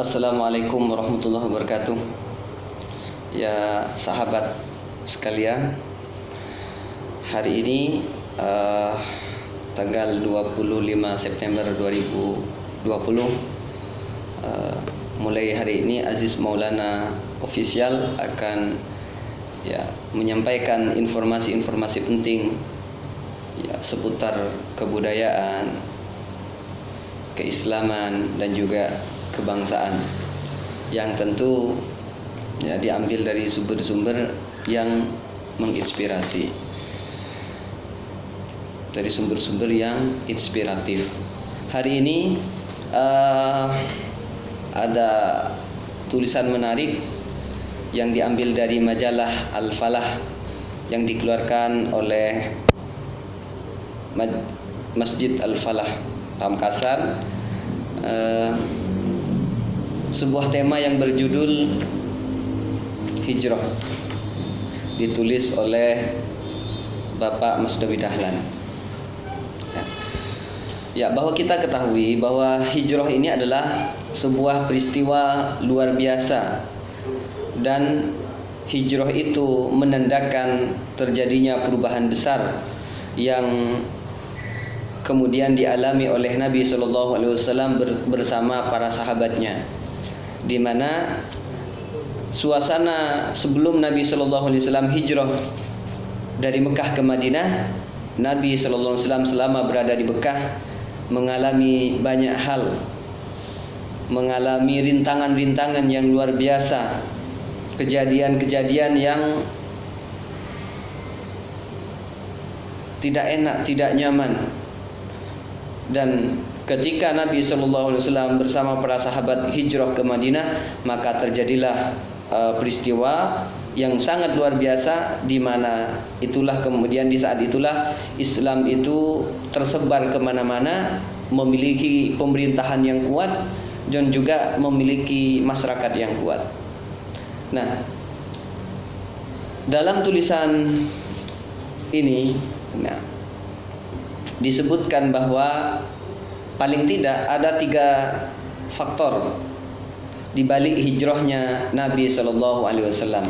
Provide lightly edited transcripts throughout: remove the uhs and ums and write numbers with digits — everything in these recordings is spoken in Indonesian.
Assalamualaikum warahmatullahi wabarakatuh. Ya sahabat sekalian, hari ini tanggal 25 September 2020, mulai hari ini Aziz Maulana Official akan menyampaikan informasi-informasi penting seputar kebudayaan, keislaman dan juga kebangsaan yang tentu diambil dari sumber-sumber yang menginspirasi, dari sumber-sumber yang inspiratif. Hari ini ada tulisan menarik yang diambil dari majalah Al-Falah yang dikeluarkan oleh Masjid Al-Falah Pamekasan. Sebuah tema yang berjudul Hijrah, ditulis oleh Bapak Masdawi Dahlan. Bahwa kita ketahui bahwa hijrah ini adalah sebuah peristiwa luar biasa, dan hijrah itu menandakan terjadinya perubahan besar yang kemudian dialami oleh Nabi SAW bersama para sahabatnya, di mana suasana sebelum Nabi SAW hijrah dari Mekah ke Madinah, Nabi SAW selama berada di Mekah mengalami banyak hal, mengalami rintangan-rintangan yang luar biasa, kejadian-kejadian yang tidak enak, tidak nyaman. Dan ketika Nabi SAW bersama para sahabat hijrah ke Madinah, maka terjadilah peristiwa yang sangat luar biasa, di mana itulah kemudian di saat itulah Islam itu tersebar kemana-mana, memiliki pemerintahan yang kuat dan juga memiliki masyarakat yang kuat. Nah, dalam tulisan ini disebutkan bahwa paling tidak ada 3 faktor di balik hijrahnya Nabi SAW.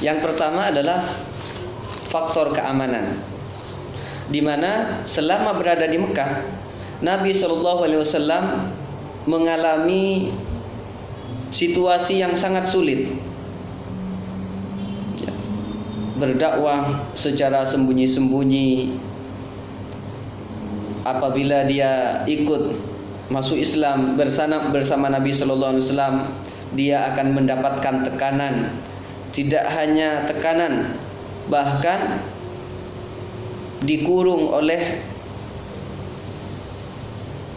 Yang pertama adalah faktor keamanan, di mana selama berada di Mekah, Nabi SAW mengalami situasi yang sangat sulit, berdakwah secara sembunyi-sembunyi. Apabila dia ikut masuk Islam bersama Nabi SAW, dia akan mendapatkan tekanan. Tidak hanya tekanan, bahkan dikurung oleh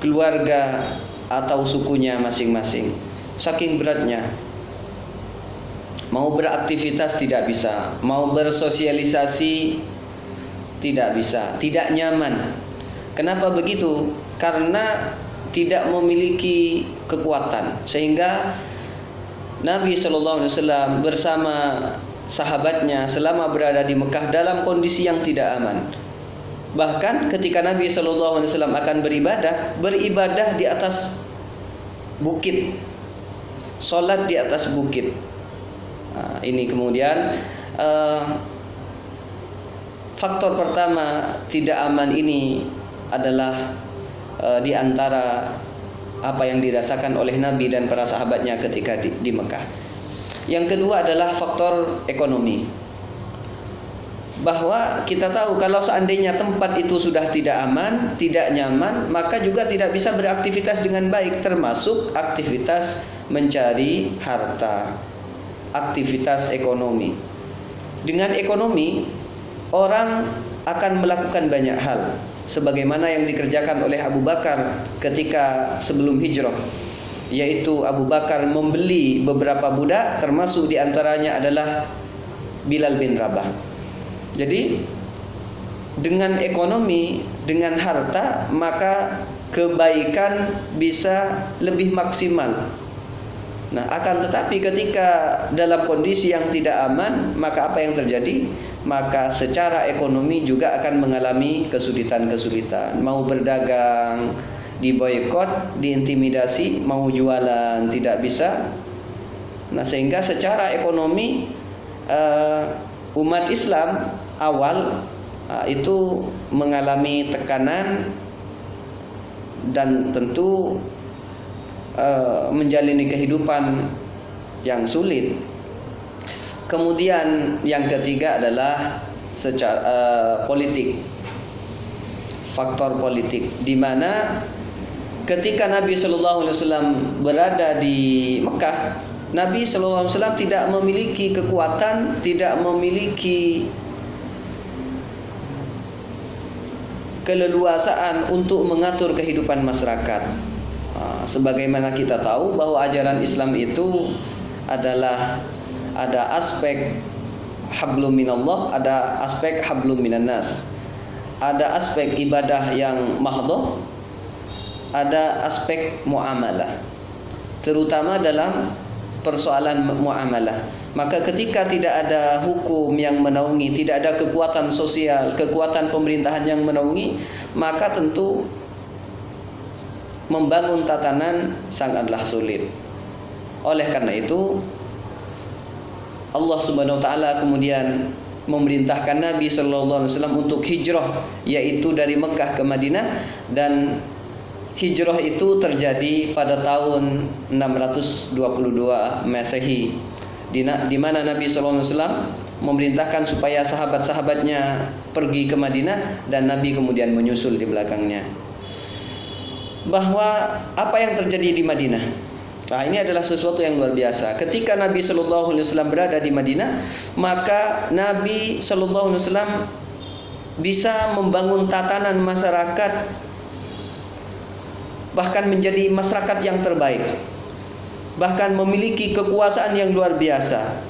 keluarga atau sukunya masing-masing. Saking beratnya, mau beraktivitas tidak bisa, mau bersosialisasi tidak bisa, tidak nyaman. Kenapa begitu? Karena tidak memiliki kekuatan, sehingga Nabi SAW bersama sahabatnya selama berada di Mekah dalam kondisi yang tidak aman. Bahkan ketika Nabi SAW akan beribadah di atas bukit, sholat di atas bukit. Ini kemudian faktor pertama tidak aman ini adalah di antara apa yang dirasakan oleh Nabi dan para sahabatnya ketika di Mekah. Yang kedua adalah faktor ekonomi, bahwa kita tahu kalau seandainya tempat itu sudah tidak aman, tidak nyaman, maka juga tidak bisa beraktivitas dengan baik, termasuk aktivitas mencari harta, aktivitas ekonomi. Dengan ekonomi, orang akan melakukan banyak hal, sebagaimana yang dikerjakan oleh Abu Bakar ketika sebelum hijrah, yaitu Abu Bakar membeli beberapa budak, termasuk diantaranya adalah Bilal bin Rabah. Jadi dengan ekonomi, dengan harta, maka kebaikan bisa lebih maksimal. Nah, akan tetapi ketika dalam kondisi yang tidak aman, maka apa yang terjadi? Maka secara ekonomi juga akan mengalami kesulitan-kesulitan. Mau berdagang, diboikot, diintimidasi, mau jualan tidak bisa. Nah, sehingga secara ekonomi umat Islam awal itu mengalami tekanan dan tentu menjalani kehidupan yang sulit. Kemudian yang ketiga adalah secara politik, faktor politik, di mana ketika Nabi Shallallahu Alaihi Wasallam berada di Mekah, Nabi Shallallahu Alaihi Wasallam tidak memiliki kekuatan, tidak memiliki keleluasaan untuk mengatur kehidupan masyarakat. Sebagaimana kita tahu bahwa ajaran Islam itu adalah ada aspek hablum minallah, ada aspek hablum minannas. Ada aspek ibadah yang mahdhah, ada aspek muamalah. Terutama dalam persoalan muamalah. Maka ketika tidak ada hukum yang menaungi, tidak ada kekuatan sosial, kekuatan pemerintahan yang menaungi, maka tentu membangun tatanan sangatlah sulit. Oleh karena itu Allah Subhanahu wa taala kemudian memerintahkan Nabi sallallahu alaihi wasallam untuk hijrah, yaitu dari Mekah ke Madinah, dan hijrah itu terjadi pada tahun 622 Masehi, di mana Nabi sallallahu alaihi wasallam memerintahkan supaya sahabat-sahabatnya pergi ke Madinah dan Nabi kemudian menyusul di belakangnya. Bahwa apa yang terjadi di Madinah, nah ini adalah sesuatu yang luar biasa. Ketika Nabi Shallallahu Alaihi Wasallam berada di Madinah, maka Nabi Shallallahu Alaihi Wasallam bisa membangun tatanan masyarakat, bahkan menjadi masyarakat yang terbaik, bahkan memiliki kekuasaan yang luar biasa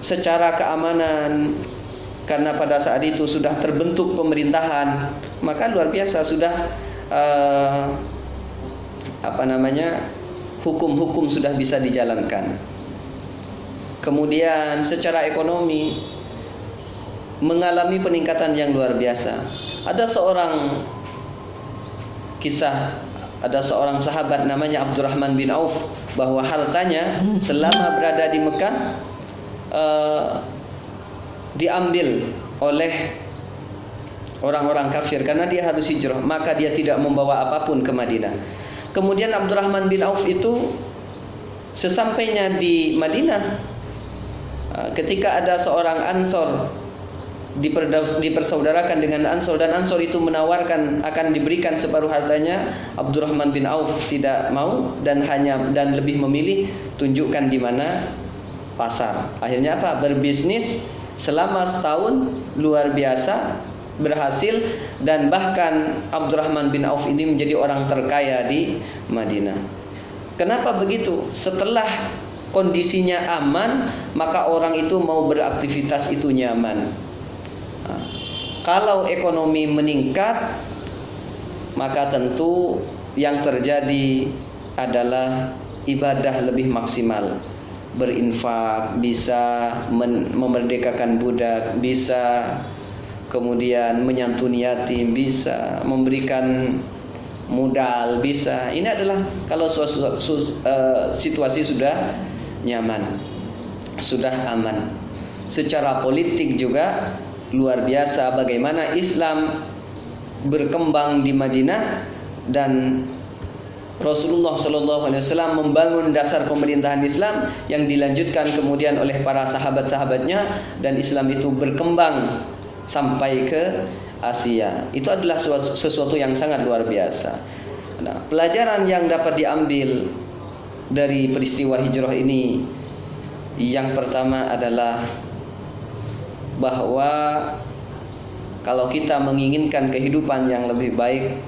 secara keamanan. Karena pada saat itu sudah terbentuk pemerintahan, maka luar biasa sudah hukum-hukum sudah bisa dijalankan. Kemudian secara ekonomi mengalami peningkatan yang luar biasa. Ada seorang sahabat namanya Abdurrahman bin Auf, bahwa hartanya selama berada di Mekah diambil oleh orang-orang kafir karena dia harus hijrah, maka dia tidak membawa apapun ke Madinah. Kemudian Abdurrahman bin Auf itu sesampainya di Madinah, ketika ada seorang Ansor dipersaudarakan dengan Ansor, dan Ansor itu menawarkan akan diberikan separuh hartanya, Abdurrahman bin Auf tidak mau dan lebih memilih tunjukkan di mana pasar. Akhirnya apa? Berbisnis selama setahun luar biasa, berhasil, dan bahkan Abdurrahman bin Auf ini menjadi orang terkaya di Madinah. Kenapa begitu? Setelah kondisinya aman, maka orang itu mau beraktivitas itu nyaman. Kalau ekonomi meningkat, maka tentu yang terjadi adalah ibadah lebih maksimal. Berinfak, bisa memerdekakan budak, bisa kemudian menyantuni yatim, bisa memberikan modal, bisa. Ini adalah kalau situasi sudah nyaman, sudah aman. Secara politik juga luar biasa bagaimana Islam berkembang di Madinah, dan Rasulullah Shallallahu Alaihi Wasallam membangun dasar pemerintahan Islam yang dilanjutkan kemudian oleh para sahabat-sahabatnya, dan Islam itu berkembang sampai ke Asia. Itu adalah sesuatu yang sangat luar biasa. Nah, pelajaran yang dapat diambil dari peristiwa hijrah ini, yang pertama adalah bahwa kalau kita menginginkan kehidupan yang lebih baik,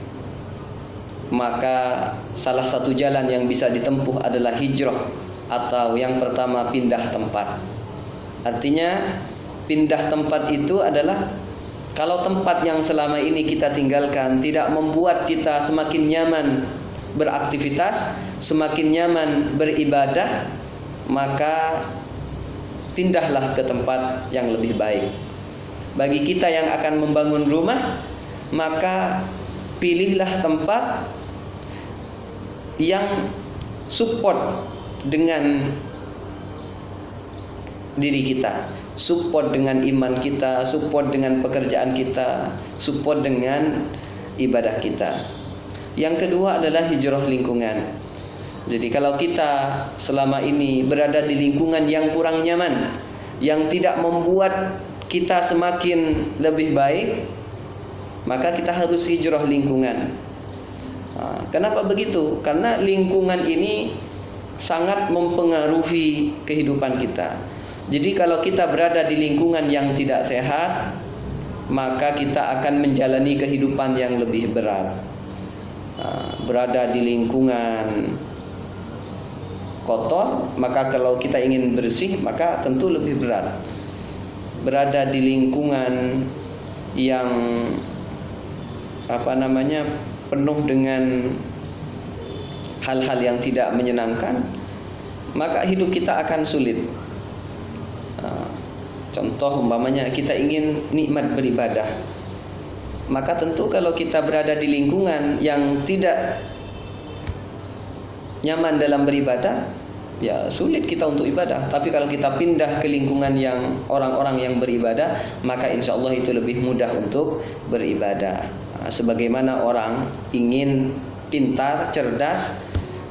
maka salah satu jalan yang bisa ditempuh adalah hijrah, atau yang pertama pindah tempat. Artinya pindah tempat itu adalah kalau tempat yang selama ini kita tinggalkan tidak membuat kita semakin nyaman beraktivitas, semakin nyaman beribadah, maka pindahlah ke tempat yang lebih baik. Bagi kita yang akan membangun rumah, maka pilihlah tempat yang support dengan diri kita, support dengan iman kita, support dengan pekerjaan kita, support dengan ibadah kita. Yang kedua adalah hijrah lingkungan. Jadi kalau kita selama ini berada di lingkungan yang kurang nyaman, yang tidak membuat kita semakin lebih baik, maka kita harus hijrah lingkungan. Kenapa begitu? Karena lingkungan ini sangat mempengaruhi kehidupan kita. Jadi kalau kita berada di lingkungan yang tidak sehat, maka kita akan menjalani kehidupan yang lebih berat. Berada di lingkungan kotor, maka kalau kita ingin bersih, maka tentu lebih berat. Berada di lingkungan yang penuh dengan hal-hal yang tidak menyenangkan, maka hidup kita akan sulit. Contoh umpamanya kita ingin nikmat beribadah, maka tentu kalau kita berada di lingkungan yang tidak nyaman dalam beribadah, ya sulit kita untuk ibadah. Tapi kalau kita pindah ke lingkungan yang orang-orang yang beribadah, maka insya Allah itu lebih mudah untuk beribadah. Sebagaimana orang ingin pintar, cerdas,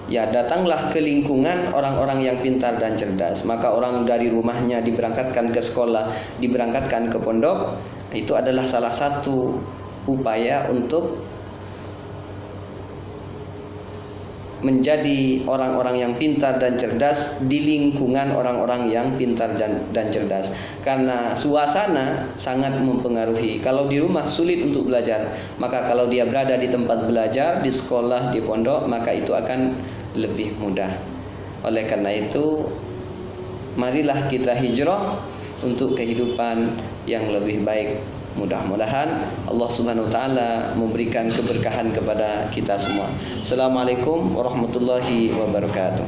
ya datanglah ke lingkungan orang-orang yang pintar dan cerdas. Maka orang dari rumahnya diberangkatkan ke sekolah, diberangkatkan ke pondok, itu adalah salah satu upaya untuk menjadi orang-orang yang pintar dan cerdas di lingkungan orang-orang yang pintar dan cerdas. Karena suasana sangat mempengaruhi. Kalau di rumah sulit untuk belajar, maka kalau dia berada di tempat belajar, di sekolah, di pondok, maka itu akan lebih mudah. Oleh karena itu, marilah kita hijrah untuk kehidupan yang lebih baik. Mudah-mudahan Allah Subhanahu wa taala memberikan keberkahan kepada kita semua. Assalamualaikum warahmatullahi wabarakatuh.